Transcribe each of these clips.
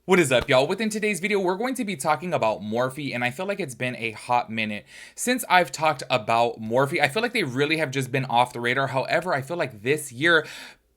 What is up, y'all? Within today's video, we're going to be talking about Morphe, and I feel like it's been a hot minute since I've talked about Morphe. I feel like they really have just been off the radar. However, I feel like this year,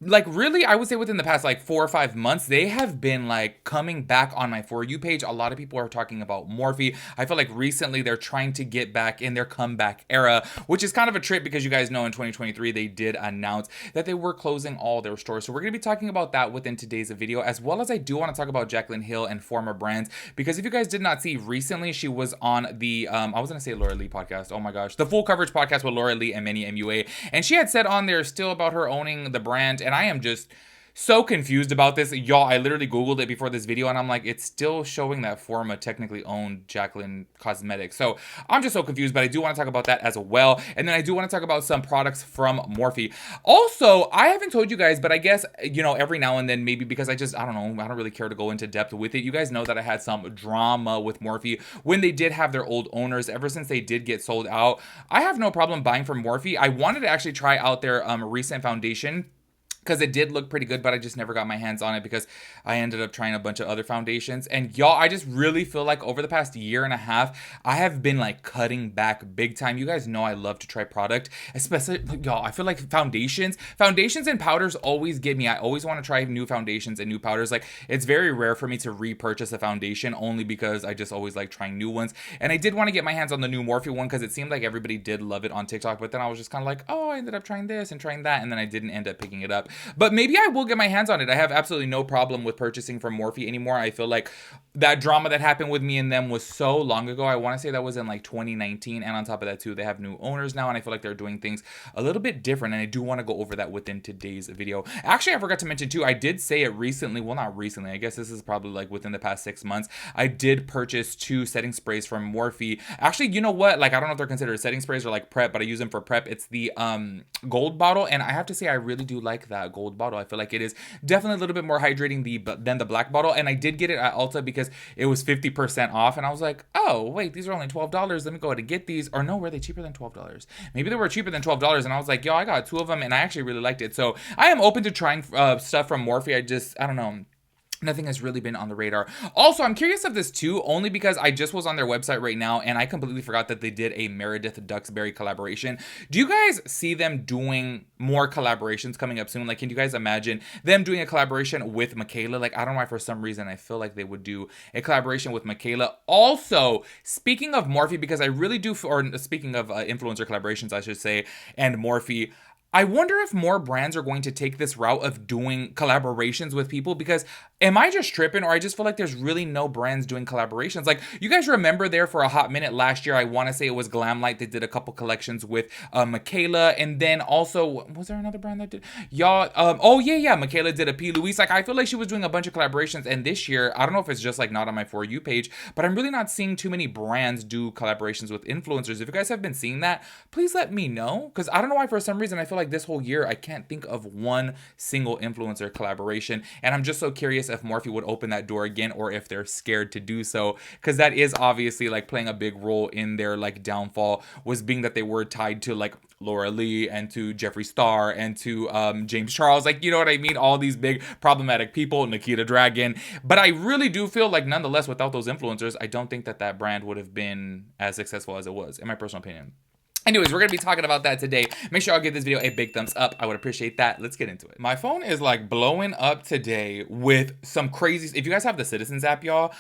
really, I would say within the past 4 or 5 months, they have been coming back on my For You page. A lot of people are talking about Morphe. I feel like recently they're trying to get back in their comeback era, which is kind of a trip because you guys know in 2023 they did announce that they were closing all their stores. So we're going to be talking about that within today's video, as well as I do want to talk about Jaclyn Hill and former brands, because if you guys did not see recently, she was on the I was going to say Laura Lee podcast. Oh my gosh, the full coverage podcast with Laura Lee and Manny MUA, and she had said on there still about her owning the brand, and I am just so confused about this. Y'all, I literally Googled it before this video, and I'm like, it's still showing that Forma technically owned Jaclyn Cosmetics. So I'm just so confused, but I do want to talk about that as well. And then I do want to talk about some products from Morphe. Also, I haven't told you guys, but I guess, every now and then, maybe because I don't know, I don't really care to go into depth with it. You guys know that I had some drama with Morphe when they did have their old owners. Ever since they did get sold out, I have no problem buying from Morphe. I wanted to actually try out their recent foundation, because it did look pretty good, but I just never got my hands on it because I ended up trying a bunch of other foundations. And y'all, I just really feel like over the past year and a half, I have been cutting back big time. You guys know I love to try product, especially y'all. I feel like foundations and powders always get me. I always want to try new foundations and new powders. It's very rare for me to repurchase a foundation, only because I just always like trying new ones. And I did want to get my hands on the new Morphe one because it seemed like everybody did love it on TikTok, but then I was just kind of like, oh, I ended up trying this and trying that, and then I didn't end up picking it up. But maybe I will get my hands on it. I have absolutely no problem with purchasing from Morphe anymore. I feel like that drama that happened with me and them was so long ago. I want to say that was in 2019. And on top of that too, they have new owners now, and I feel like they're doing things a little bit different. And I do want to go over that within today's video. Actually, I forgot to mention too, I did say it recently. Well, not recently. I guess this is probably within the past 6 months. I did purchase 2 setting sprays from Morphe. Actually, you know what? I don't know if they're considered setting sprays or prep, but I use them for prep. It's the gold bottle, and I have to say I really do like that gold bottle. I feel like it is definitely a little bit more hydrating than the black bottle, and I did get it at Ulta because it was 50% off, and I was like, oh wait, these are only $12. Let me go ahead and get these. Or no, were they cheaper than $12? Maybe they were cheaper than $12, and I was like, yo, I got 2 of them, and I actually really liked it. So I am open to trying stuff from Morphe. I don't know. Nothing has really been on the radar. Also, I'm curious of this too, only because I just was on their website right now and I completely forgot that they did a Meredith Duxbury collaboration. Do you guys see them doing more collaborations coming up soon? Can you guys imagine them doing a collaboration with Michaela? I don't know why for some reason I feel like they would do a collaboration with Michaela. Also, speaking of Morphe, because I really do, or speaking of influencer collaborations, I should say, and Morphe, I wonder if more brands are going to take this route of doing collaborations with people, because am I just tripping, or I just feel like there's really no brands doing collaborations? You guys remember there for a hot minute last year, I want to say it was Glamlight that did a couple collections with Michaela, and then also, was there another brand that did? Y'all, oh yeah, Michaela did a P. Louise. I feel like she was doing a bunch of collaborations, and this year, I don't know if it's just not on my For You page, but I'm really not seeing too many brands do collaborations with influencers. If you guys have been seeing that, please let me know, because I don't know why for some reason I feel like this whole year I can't think of one single influencer collaboration, and I'm just so curious if Morphe would open that door again, or if they're scared to do so, because that is obviously playing a big role in their downfall, was being that they were tied to Laura Lee and to Jeffree Star and to James Charles, you know what I mean, all these big problematic people, Nikita Dragon. But I really do feel nonetheless, without those influencers, I don't think that brand would have been as successful as it was, in my personal opinion. Anyways, we're going to be talking about that today. Make sure y'all give this video a big thumbs up. I would appreciate that. Let's get into it. My phone is blowing up today with some crazy... If you guys have the Citizens app, y'all,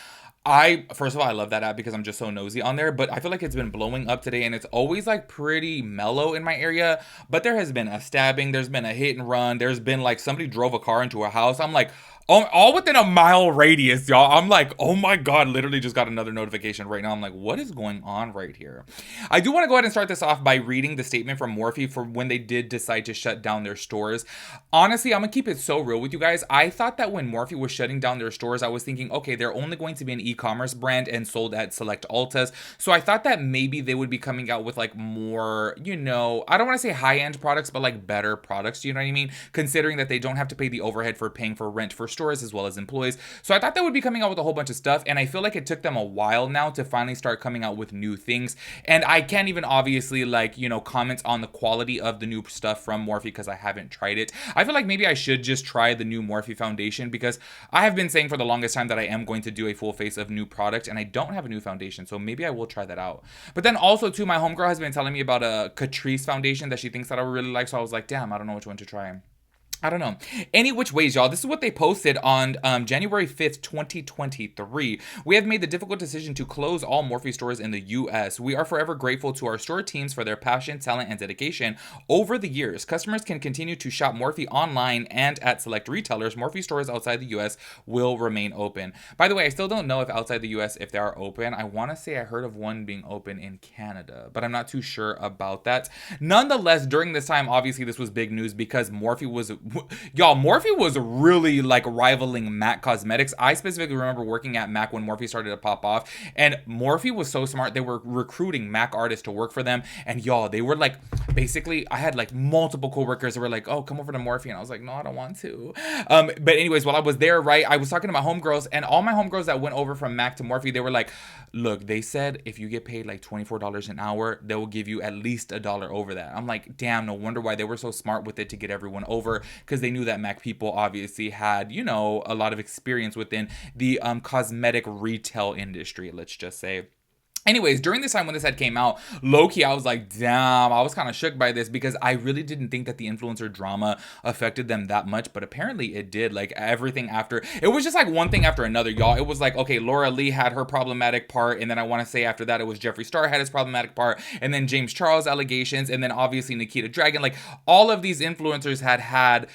first of all, I love that app because I'm just so nosy on there, but I feel like it's been blowing up today, and it's always pretty mellow in my area, but there has been a stabbing, there's been a hit and run, there's been somebody drove a car into a house. I'm all within a mile radius, y'all. I'm oh my God, literally just got another notification right now. I'm what is going on right here? I do want to go ahead and start this off by reading the statement from Morphe for when they did decide to shut down their stores. Honestly, I'm gonna keep it so real with you guys. I thought that when Morphe was shutting down their stores, I was thinking, okay, they're only going to be an e-commerce brand and sold at select Ultas. So I thought that maybe they would be coming out with more, I don't want to say high-end products, but better products, you know what I mean? Considering that they don't have to pay the overhead for paying for rent for stores as well as employees. So I thought they would be coming out with a whole bunch of stuff, and I feel like it took them a while now to finally start coming out with new things. And I can't even obviously comment on the quality of the new stuff from Morphe because I haven't tried it. I feel like maybe I should just try the new Morphe foundation, because I have been saying for the longest time that I am going to do a full face of new product, and I don't have a new foundation, so maybe I will try that out. But then also too, my homegirl has been telling me about a Catrice foundation that she thinks that I would really like, so I was like, damn, I don't know which one to try. I don't know. Any which ways, y'all, this is what they posted on January 5th, 2023. We have made the difficult decision to close all Morphe stores in the U.S. We are forever grateful to our store teams for their passion, talent, and dedication. Over the years, customers can continue to shop Morphe online and at select retailers. Morphe stores outside the U.S. will remain open. By the way, I still don't know if outside the U.S. if they are open. I want to say I heard of one being open in Canada, but I'm not too sure about that. Nonetheless, during this time, obviously, this was big news because Morphe was... Y'all, Morphe was really rivaling MAC Cosmetics. I specifically remember working at MAC when Morphe started to pop off, and Morphe was so smart. They were recruiting MAC artists to work for them, and y'all, they were basically, I had multiple coworkers that were like, oh, come over to Morphe, and I was like, no, I don't want to. But anyways, while I was there, right, I was talking to my homegirls, and all my homegirls that went over from MAC to Morphe, they were like, look, they said if you get paid $24 an hour, they will give you at least $1 over that. I'm like, damn, no wonder why they were so smart with it to get everyone over, because they knew that MAC people obviously had, a lot of experience within the cosmetic retail industry, let's just say. Anyways, during this time when this ad came out, low-key, I was like, damn, I was kind of shook by this because I really didn't think that the influencer drama affected them that much, but apparently it did. Everything after, it was just one thing after another, y'all. It was okay, Laura Lee had her problematic part, and then I want to say after that, it was Jeffree Star had his problematic part, and then James Charles allegations, and then obviously Nikita Dragon. All of these influencers had,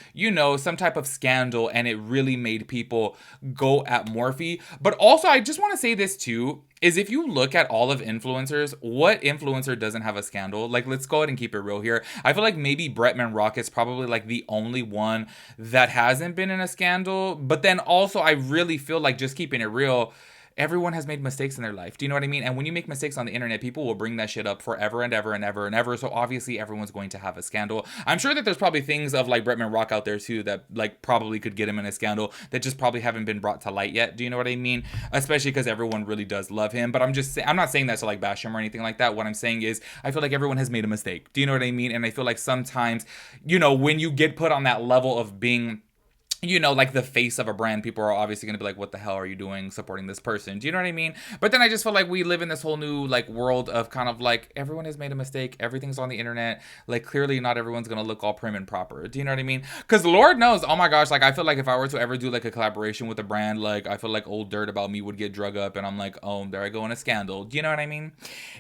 some type of scandal, and it really made people go at Morphe. But also, I just want to say this too, is if you look at all of influencers, what influencer doesn't have a scandal? Let's go ahead and keep it real here. I feel like maybe Bretman Rock is probably the only one that hasn't been in a scandal. But then also, I really feel just keeping it real, everyone has made mistakes in their life. Do you know what I mean? And when you make mistakes on the internet, people will bring that shit up forever and ever and ever and ever. So obviously everyone's going to have a scandal. I'm sure that there's probably things of Bretman Rock out there too that probably could get him in a scandal that just probably haven't been brought to light yet. Do you know what I mean? Especially because everyone really does love him. But I'm not saying that to bash him or anything like that. What I'm saying is I feel like everyone has made a mistake. Do you know what I mean? And I feel like sometimes, when you get put on that level of being the face of a brand, people are obviously going to be like, what the hell are you doing supporting this person? Do you know what I mean? But then I just feel like we live in this whole new world of kind of everyone has made a mistake. Everything's on the internet. Clearly not everyone's going to look all prim and proper. Do you know what I mean? Because Lord knows, oh my gosh, I feel like if I were to ever do a collaboration with a brand, I feel like old dirt about me would get drug up and I'm like, oh, there I go in a scandal. Do you know what I mean?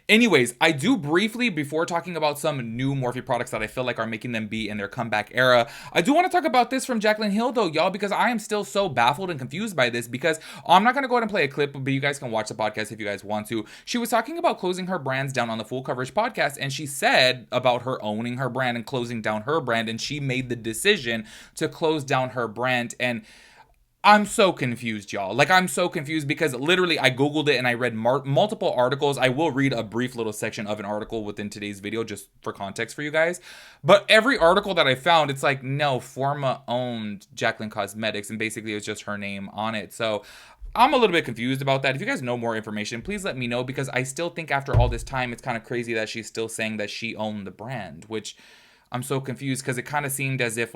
Anyways, I do briefly, before talking about some new Morphe products that I feel like are making them be in their comeback era, I do want to talk about this from Jaclyn Hill though, y'all, because I am still so baffled and confused by this, because I'm not going to go ahead and play a clip, but you guys can watch the podcast if you guys want to. She was talking about closing her brands down on the Full Coverage podcast, and she said about her owning her brand and closing down her brand, and she made the decision to close down her brand. And I'm so confused, y'all. I'm so confused because literally I Googled it and I read multiple articles. I will read a brief little section of an article within today's video just for context for you guys. But every article that I found, it's no, Forma owned Jaclyn Cosmetics, and basically it's just her name on it. So I'm a little bit confused about that. If you guys know more information, please let me know, because I still think after all this time, it's kind of crazy that she's still saying that she owned the brand, which I'm so confused because it kind of seemed as if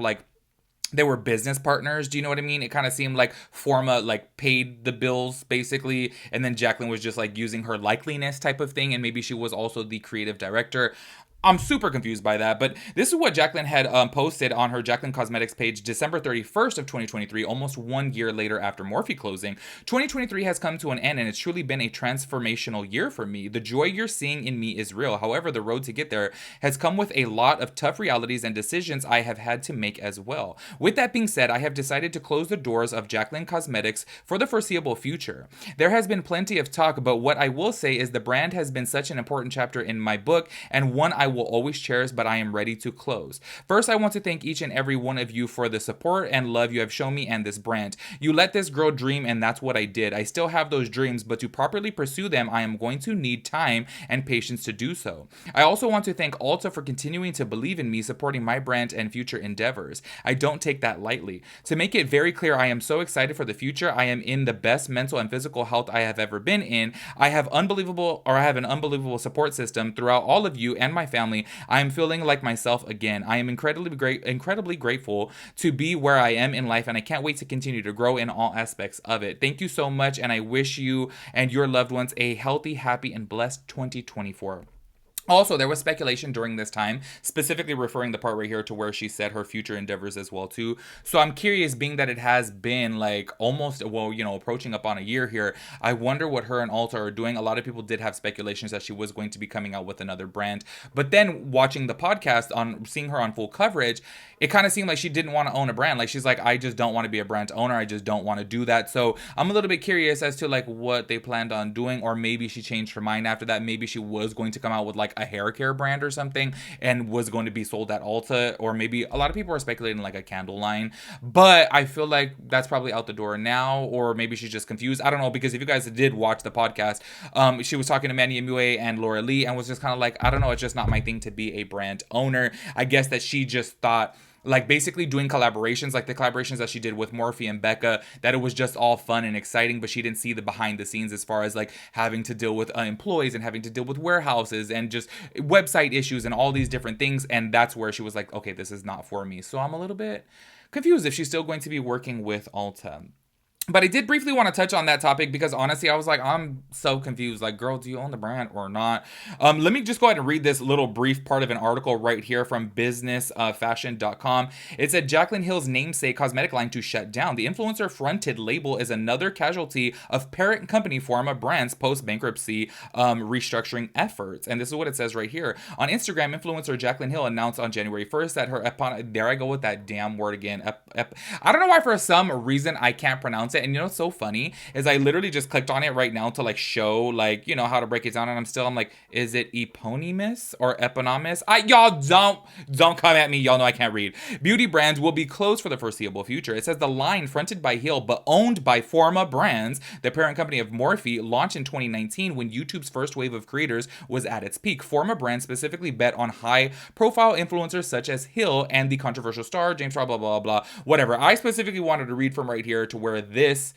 they were business partners. Do you know what I mean? It kind of seemed like Forma paid the bills basically, and then Jaclyn was just using her likeliness type of thing, and maybe she was also the creative director. I'm super confused by that, but this is what Jaclyn had posted on her Jaclyn Cosmetics page December 31st of 2023, almost 1 year later after Morphe closing. 2023 has come to an end, and it's truly been a transformational year for me. The joy you're seeing in me is real. However, the road to get there has come with a lot of tough realities and decisions I have had to make as well. With that being said, I have decided to close the doors of Jaclyn Cosmetics for the foreseeable future. There has been plenty of talk, but what I will say is the brand has been such an important chapter in my book, and one I I will always cherish, but I am ready to close. First, I want to thank each and every one of you for the support and love you have shown me and this brand. You let this girl dream, and that's what I did. I still have those dreams, but to properly pursue them, I am going to need time and patience to do so. I also want to thank Ulta for continuing to believe in me, supporting my brand and future endeavors. I don't take that lightly. To make it very clear, I am so excited for the future. I am in the best mental and physical health I have ever been in. I have an unbelievable support system throughout all of you and my family. I am feeling like myself again. I am incredibly grateful to be where I am in life, and I can't wait to continue to grow in all aspects of it. Thank you so much, and I wish you and your loved ones a healthy, happy, and blessed 2024. Also, there was speculation during this time, specifically referring the part right here to where she said her future endeavors as well too. So I'm curious, being that it has been like almost, well, you know, approaching up on a year here, I wonder what her and Ulta are doing. A lot of people did have speculations that she was going to be coming out with another brand. But then watching the podcast, on seeing her on full coverage, it kind of seemed like she didn't want to own a brand. Like she's like, I just don't want to be a brand owner. I just don't want to do that. So I'm a little bit curious as to like what they planned on doing, or maybe she changed her mind after that. Maybe she was going to come out with like a hair care brand or something and was going to be sold at Ulta, or maybe a lot of people are speculating like a candle line, but I feel like that's probably out the door now, or maybe she's just confused. I don't know, because if you guys did watch the podcast, she was talking to Manny Mue and Laura Lee and was just kind of like, I don't know, it's just not my thing to be a brand owner. I guess that she just thought, like basically doing collaborations, like the collaborations that she did with Morphe and Becca, that it was just all fun and exciting, but she didn't see the behind the scenes as far as like having to deal with employees and having to deal with warehouses and just website issues and all these different things. And that's where she was like, okay, this is not for me. So I'm a little bit confused if she's still going to be working with Ulta. But I did briefly want to touch on that topic because honestly, I was like, I'm so confused. Like, girl, do you own the brand or not? Let me just go ahead and read this little brief part of an article right here from businessfashion.com. It said, Jaclyn Hill's namesake cosmetic line to shut down. The influencer-fronted label is another casualty of parent company Forma Brands post-bankruptcy restructuring efforts. And this is what it says right here. On Instagram, influencer Jaclyn Hill announced on January 1st that her there I go with that damn word again. I don't know why for some reason I can't pronounce it. And you know what's so funny is I literally just clicked on it right now to like show like, you know, how to break it down, and I'm like, is it eponymous or eponymous? Y'all don't come at me. Y'all know I can't read. Beauty brands will be closed for the foreseeable future. It says the line fronted by Hill but owned by Forma Brands, the parent company of Morphe, launched in 2019 when YouTube's first wave of creators was at its peak. Forma Brands specifically bet on high profile influencers such as Hill and the controversial star James Robb, blah blah blah, whatever. I specifically wanted to read from right here to where this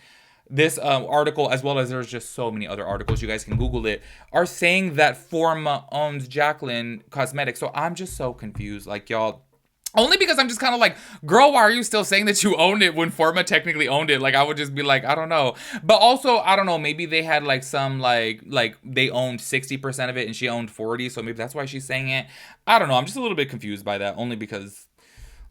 article, as well as there's just so many other articles, you guys can Google it, are saying that Forma owns Jaclyn Cosmetics. So I'm just so confused, like, y'all. Only because I'm just kind of like, girl, why are you still saying that you owned it when Forma technically owned it? Like, I would just be like, I don't know. But also, I don't know, maybe they had like some like they owned 60% of it and she owned 40, so maybe that's why she's saying it. I don't know. I'm just a little bit confused by that, only because,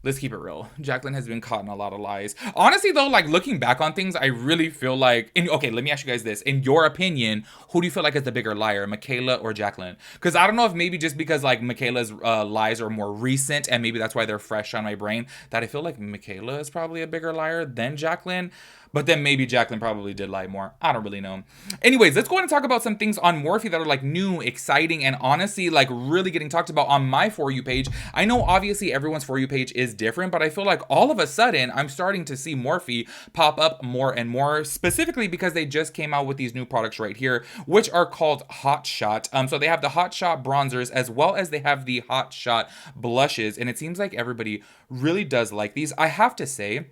let's keep it real, Jaclyn has been caught in a lot of lies. Honestly, though, like looking back on things, I really feel like, okay, let me ask you guys this. In your opinion, who do you feel like is the bigger liar, Michaela or Jaclyn? Because I don't know if maybe just because like Michaela's lies are more recent and maybe that's why they're fresh on my brain, that I feel like Michaela is probably a bigger liar than Jaclyn. But then maybe Jaclyn probably did lie more. I don't really know. Anyways, let's go ahead and talk about some things on Morphe that are like new, exciting, and honestly like really getting talked about on my For You page. I know obviously everyone's For You page is different, but I feel like all of a sudden I'm starting to see Morphe pop up more and more, specifically because they just came out with these new products right here, which are called Hot Shot. So they have the Hot Shot bronzers as well as they have the Hot Shot blushes, and it seems like everybody really does like these. I have to say,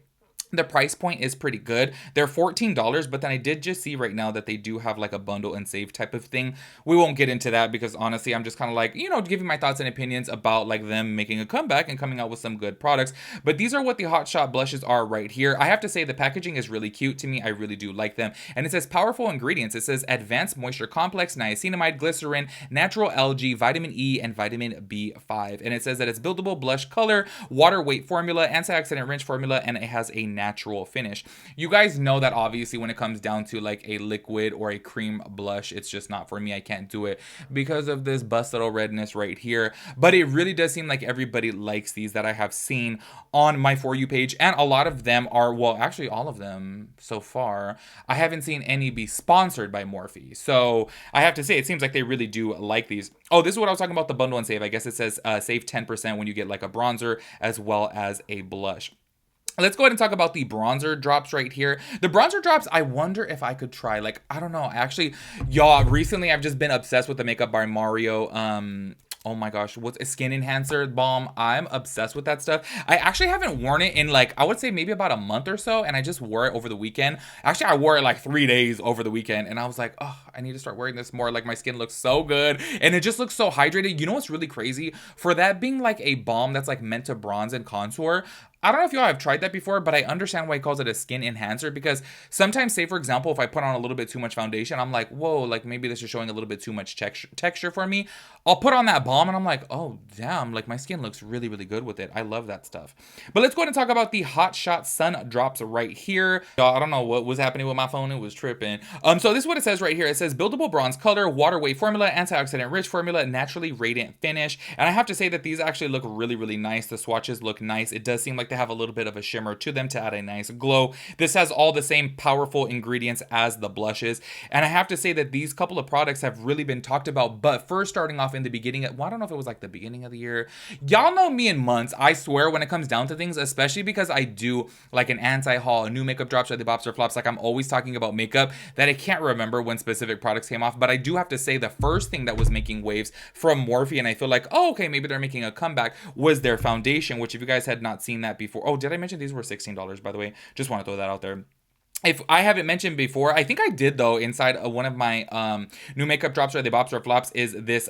the price point is pretty good. They're $14, but then I did just see right now that they do have like a bundle and save type of thing. We won't get into that because honestly, I'm just kind of like, you know, giving my thoughts and opinions about like them making a comeback and coming out with some good products. But these are what the Hot Shot blushes are right here. I have to say the packaging is really cute to me. I really do like them. And it says powerful ingredients. It says advanced moisture complex, niacinamide, glycerin, natural algae, vitamin E, and vitamin B5. And it says that it's buildable blush color, water weight formula, antioxidant rich formula, and it has a natural finish. You guys know that obviously when it comes down to like a liquid or a cream blush, it's just not for me. I can't do it because of this busted redness right here. But it really does seem like everybody likes these that I have seen on my For You page, and a lot of them are, well, actually all of them so far. I haven't seen any be sponsored by Morphe. So I have to say, it seems like they really do like these. Oh, this is what I was talking about, the bundle and save. I guess it says save 10% when you get like a bronzer as well as a blush. Let's go ahead and talk about the bronzer drops right here. The bronzer drops, I wonder if I could try. Like, I don't know. Actually, y'all, recently I've just been obsessed with the Makeup by Mario. Oh my gosh, what's a skin enhancer balm? I'm obsessed with that stuff. I actually haven't worn it in like, I would say maybe about a month or so, and I just wore it over the weekend. Actually, I wore it like 3 days over the weekend, and I was like, oh, I need to start wearing this more. Like, my skin looks so good, and it just looks so hydrated. You know what's really crazy? For that being like a balm that's like meant to bronze and contour, I don't know if y'all have tried that before, but I understand why he calls it a skin enhancer, because sometimes, say for example, if I put on a little bit too much foundation, I'm like, whoa, like maybe this is showing a little bit too much texture for me. I'll put on that balm and I'm like, oh damn, like my skin looks really, really good with it. I love that stuff. But let's go ahead and talk about the Hot Shot Sun Drops right here. Y'all, I don't know what was happening with my phone. It was tripping. So this is what it says right here. It says buildable bronze color, water weight formula, antioxidant rich formula, naturally radiant finish. And I have to say that these actually look really, really nice. The swatches look nice. It does seem like they have a little bit of a shimmer to them to add a nice glow. This has all the same powerful ingredients as the blushes. And I have to say that these couple of products have really been talked about, but first starting off in the beginning, well, I don't know if it was like the beginning of the year. Y'all know me in months, I swear, when it comes down to things, especially because I do like an anti-haul, a new makeup drops or the bops or flops, like I'm always talking about makeup, that I can't remember when specific products came off. But I do have to say the first thing that was making waves from Morphe, and I feel like, oh, okay, maybe they're making a comeback, was their foundation, which if you guys had not seen that before, oh, did I mention these were $16, by the way? Just want to throw that out there. If I haven't mentioned before, I think I did though, inside one of my new makeup drops or the bops or flops, is this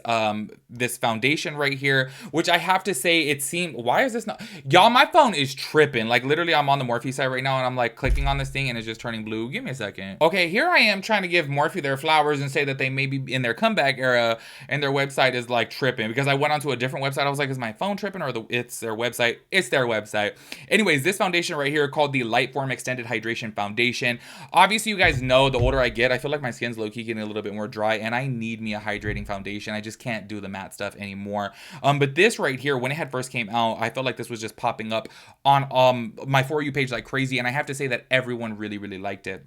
this foundation right here, which I have to say, it seemed, why is this not, y'all, my phone is tripping. Like literally I'm on the Morphe site right now and I'm like clicking on this thing and it's just turning blue. Give me a second. Okay, here I am trying to give Morphe their flowers and say that they may be in their comeback era and their website is like tripping, because I went onto a different website. I was like, is my phone tripping or it's their website? It's their website. Anyways, this foundation right here called the Lightform Extended Hydration Foundation. Obviously, you guys know the older I get, I feel like my skin's low-key getting a little bit more dry, and I need me a hydrating foundation. I just can't do the matte stuff anymore. But this right here, when it had first came out, I felt like this was just popping up on my For You page like crazy, and I have to say that everyone really, really liked it.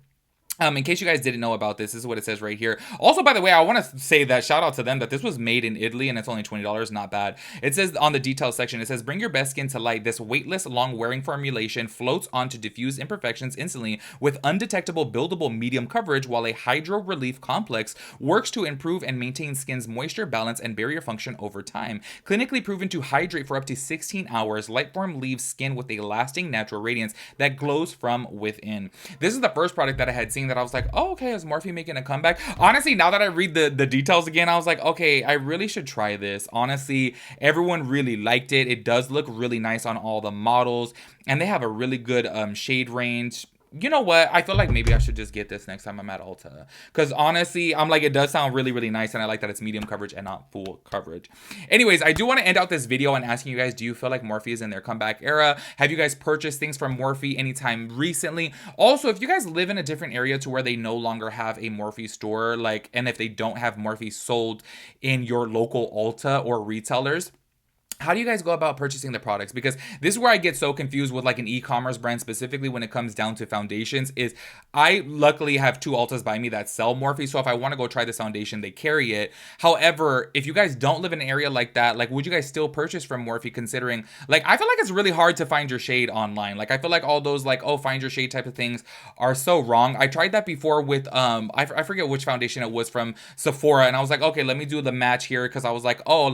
In case you guys didn't know about this is what it says right here. Also, by the way, I want to say that shout out to them that this was made in Italy and it's only $20. Not bad. It says on the details section, it says, bring your best skin to light. This weightless, long-wearing formulation floats on to diffuse imperfections instantly with undetectable buildable medium coverage, while a hydro relief complex works to improve and maintain skin's moisture balance and barrier function over time. Clinically proven to hydrate for up to 16 hours, Lightform leaves skin with a lasting natural radiance that glows from within. This is the first product that I had seen that I was like, oh, okay, is Morphe making a comeback? Honestly, now that I read the details again, I was like, okay, I really should try this. Honestly, everyone really liked it. It does look really nice on all the models, and they have a really good shade range. You know what? I feel like maybe I should just get this next time I'm at Ulta. Because honestly, I'm like, it does sound really, really nice. And I like that it's medium coverage and not full coverage. Anyways, I do want to end out this video on asking you guys, do you feel like Morphe is in their comeback era? Have you guys purchased things from Morphe anytime recently? Also, if you guys live in a different area to where they no longer have a Morphe store, like, and if they don't have Morphe sold in your local Ulta or retailers, how do you guys go about purchasing the products? Because this is where I get so confused with like an e-commerce brand, specifically when it comes down to foundations, is I luckily have 2 Ultas by me that sell Morphe. So if I want to go try this foundation, they carry it. However, if you guys don't live in an area like that, like, would you guys still purchase from Morphe, considering, like, I feel like it's really hard to find your shade online. Like, I feel like all those like, oh, find your shade type of things are so wrong. I tried that before with, I forget which foundation it was from Sephora. And I was like, okay, let me do the match here. Cause I was like, oh,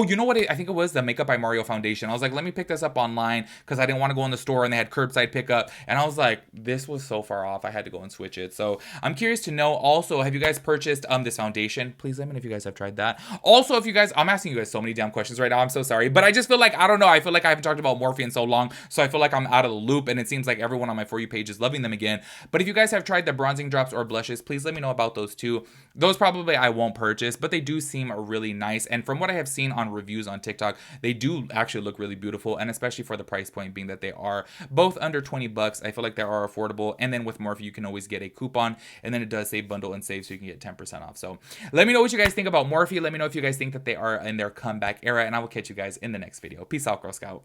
you know what? I think it was the Makeup by Mario foundation. I was like, let me pick this up online because I didn't want to go in the store and they had curbside pickup. And I was like, this was so far off. I had to go and switch it. So I'm curious to know also, have you guys purchased this foundation? Please let me know if you guys have tried that. Also, if you guys, I'm asking you guys so many damn questions right now. I'm so sorry. But I just feel like, I don't know. I feel like I haven't talked about Morphe in so long. So I feel like I'm out of the loop and it seems like everyone on my For You page is loving them again. But if you guys have tried the bronzing drops or blushes, please let me know about those too. Those probably I won't purchase, but they do seem really nice. And from what I have seen on reviews on TikTok, They do actually look really beautiful, and especially for the price point being that they are both under 20 bucks. I feel like they are affordable. And then with Morphe, you can always get a coupon, and then it does say bundle and save, so you can get 10% off. So let me know what you guys think about Morphe. Let me know if you guys think that they are in their comeback era, and I will catch you guys in the next video. Peace out, Girl Scout.